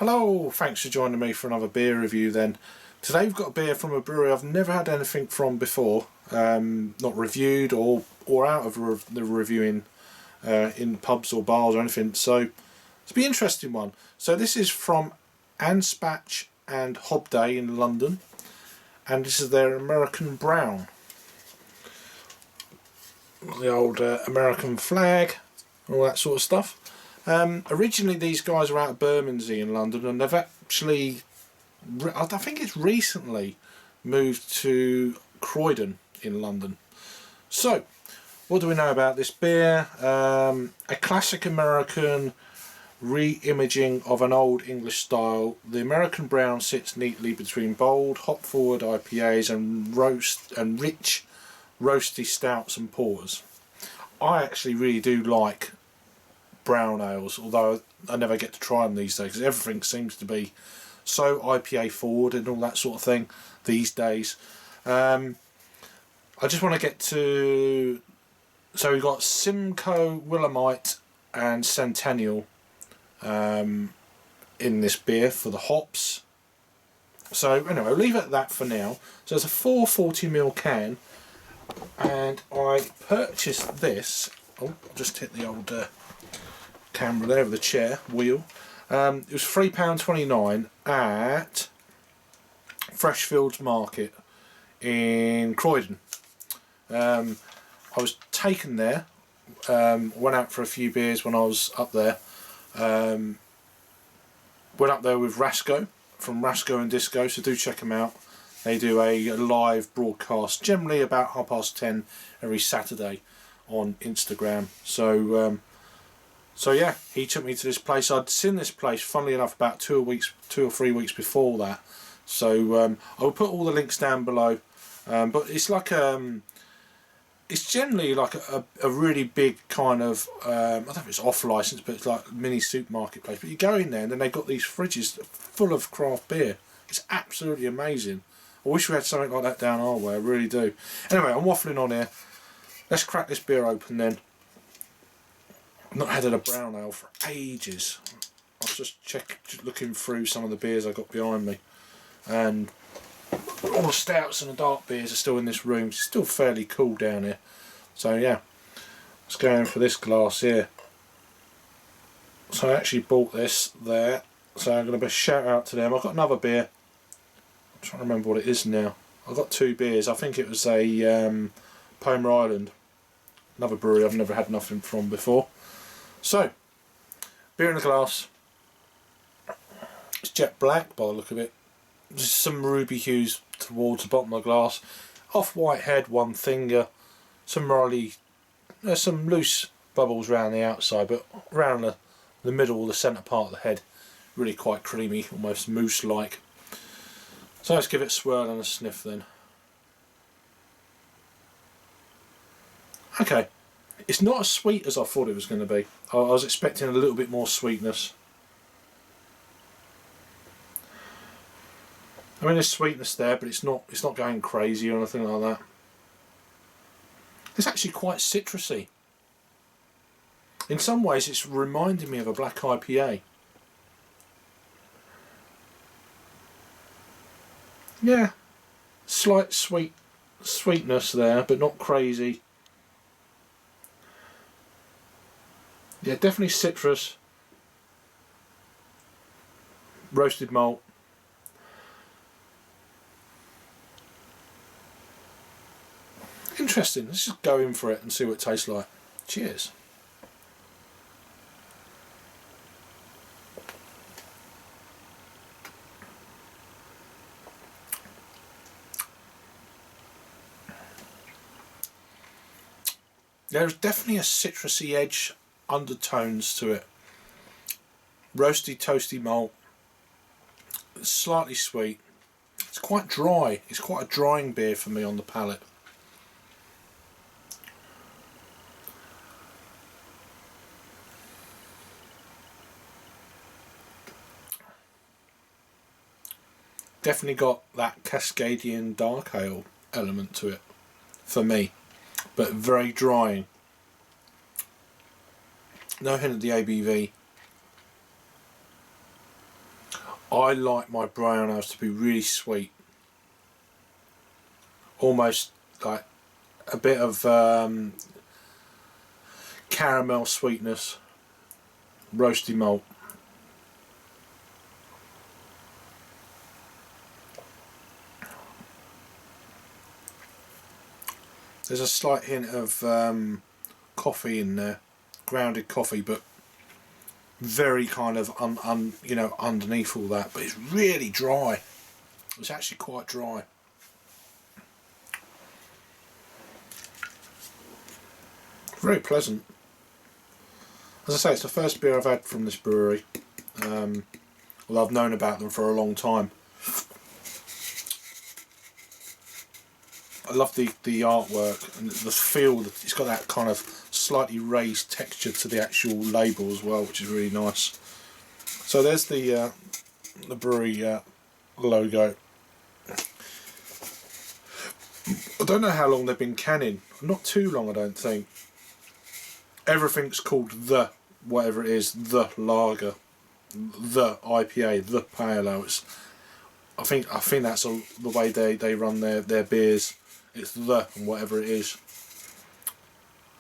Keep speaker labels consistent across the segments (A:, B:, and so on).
A: Hello, thanks for joining me for another beer review then. Today we've got a beer from a brewery I've never had anything from before, not reviewed or out of the reviewing in pubs or bars or anything, so it's be an interesting one. So this is from Anspach and Hobday in London, and this is their American Brown. The old American flag, all that sort of stuff. Originally these guys were out of Bermondsey in London, and they've actually, I think it's recently moved to Croydon in London. So, what do we know about this beer? A classic American reimaging of an old English style. The American Brown sits neatly between bold, hop-forward IPAs and rich, roasty stouts and porters. I actually really do like brown ales, although I never get to try them these days because everything seems to be so IPA forward and all that sort of thing these days. I just want to get to, so we've got Simcoe, Willamette and Centennial in this beer for the hops. So anyway, I'll leave it at that for now. So it's a 440ml can, and I purchased this, I'll just hit the old camera there with the chair wheel. It was £3.29 at Freshfields Market in Croydon. I was taken there, went out for a few beers when I was up there. Went up there with Rasco from Rasco and Disco, so do check them out. They do a live broadcast generally about 10:30 every Saturday on Instagram. So yeah, he took me to this place. I'd seen this place, funnily enough, about 2 or 3 weeks before that. So I'll put all the links down below. But it's like it's generally like a really big kind of I don't know if it's off license, but it's like a mini supermarket place. But you go in there and then they've got these fridges full of craft beer. It's absolutely amazing. I wish we had something like that down our way. I really do. Anyway, I'm waffling on here. Let's crack this beer open then. I've not had a brown ale for ages. I was just looking through some of the beers I got behind me, and all the stouts and the dark beers are still in this room. It's still fairly cool down here. So yeah, let's go in for this glass here. So I actually bought this there, so I'm going to shout out to them. I've got another beer. I'm trying to remember what it is now. I've got two beers. I think it was a Palmer Island, another brewery I've never had nothing from before. So, beer in a glass. It's jet black by the look of it. Just some ruby hues towards the bottom of the glass. Off-white head, one finger. Some some loose bubbles around the outside, but around the middle, the centre part of the head, really quite creamy, almost mousse-like. So let's give it a swirl and a sniff then. Okay. It's not as sweet as I thought it was going to be. I was expecting a little bit more sweetness. I mean, there's sweetness there, but it's not going crazy or anything like that. It's actually quite citrusy. In some ways, it's reminding me of a black IPA. Yeah, slight sweetness there, but not crazy. Yeah, definitely citrus, roasted malt. Interesting. Let's just go in for it and see what it tastes like. Cheers. There's definitely a citrusy edge, undertones to it. Roasty, toasty malt. It's slightly sweet. It's quite dry. It's quite a drying beer for me on the palate. Definitely got that Cascadian dark ale element to it for me, but very drying. No hint of the ABV. I like my brown ales to be really sweet, almost like a bit of caramel sweetness, roasty malt. There's a slight hint of coffee in there, grounded coffee, but very kind of you know, underneath all that. But it's really dry. It's actually quite dry. Very pleasant. As I say, it's the first beer I've had from this brewery. Well, I've known about them for a long time. I love the artwork and the feel. It's got that kind of slightly raised texture to the actual label as well, which is really nice. So there's the brewery logo. I don't know how long they've been canning. Not too long, I don't think. Everything's called the whatever it is, the lager, the IPA, the pale ale. I think that's the way they run their beers. It's the and whatever it is.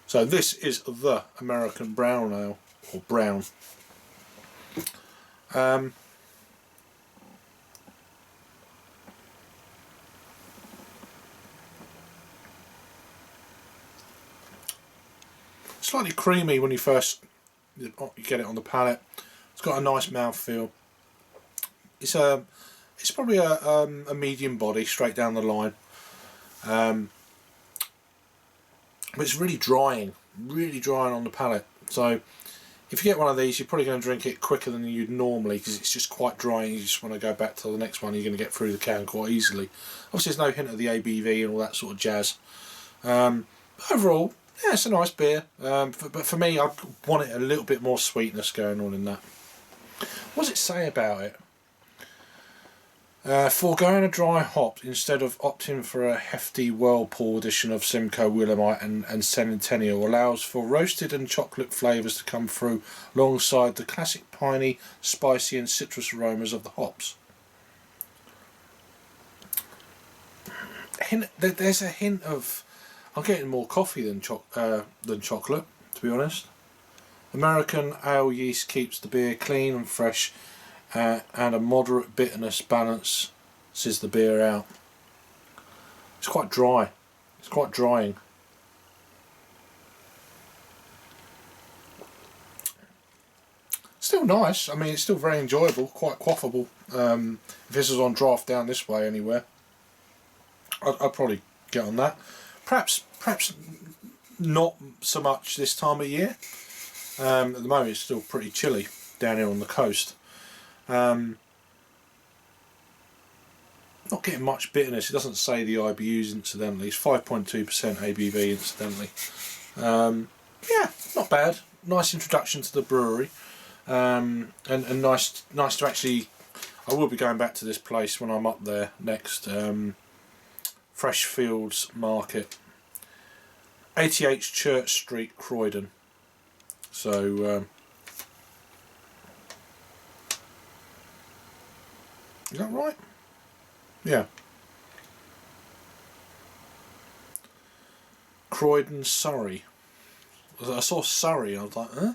A: So this is the American brown ale, or brown. Slightly creamy when you first get it on the palate. It's got a nice mouthfeel. It's probably a medium body straight down the line. But it's really drying on the palate. So if you get one of these, you're probably going to drink it quicker than you'd normally, because it's just quite dry and you just want to go back to the next one. You're going to get through the can quite easily. Obviously there's no hint of the ABV and all that sort of jazz. Overall, yeah, it's a nice beer, but for me, I want it a little bit more sweetness going on in that. What does it say about it? Foregoing a dry hop instead of opting for a hefty whirlpool edition of Simcoe, Willamette and Centennial allows for roasted and chocolate flavours to come through alongside the classic piney, spicy and citrus aromas of the hops. There's a hint of... I'm getting more coffee than chocolate, to be honest. American ale yeast keeps the beer clean and fresh, and a moderate bitterness balances the beer out. It's quite dry. It's quite drying. Still nice. I mean, it's still very enjoyable, quite quaffable. If this was on draft down this way anywhere, I'd probably get on that. Perhaps not so much this time of year. At the moment it's still pretty chilly down here on the coast. Not getting much bitterness. It doesn't say the IBUs incidentally. It's 5.2% ABV incidentally. Yeah, not bad. Nice introduction to the brewery, and nice to actually... I will be going back to this place when I'm up there next. Freshfields Market, 88 Church Street, Croydon. So is that right? Yeah. Croydon, Surrey. I saw Surrey. I was like, huh?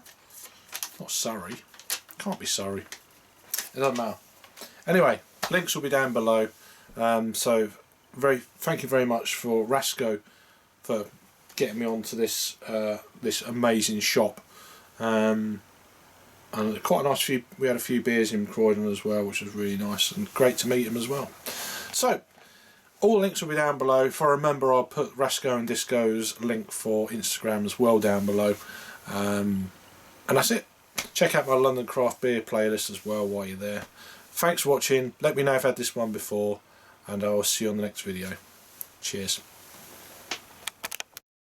A: Not Surrey. Can't be Surrey. It doesn't matter. Anyway, links will be down below. So. Thank you very much for Rasco for getting me onto this this amazing shop, and quite a nice few. We had a few beers in Croydon as well, which was really nice and great to meet him as well. So all links will be down below. If I remember, I'll put Rasco and Disco's link for Instagram as well down below, and that's it. Check out my London craft beer playlist as well while you're there. Thanks for watching. Let me know if I've had this one before, and I will see you on the next video. Cheers.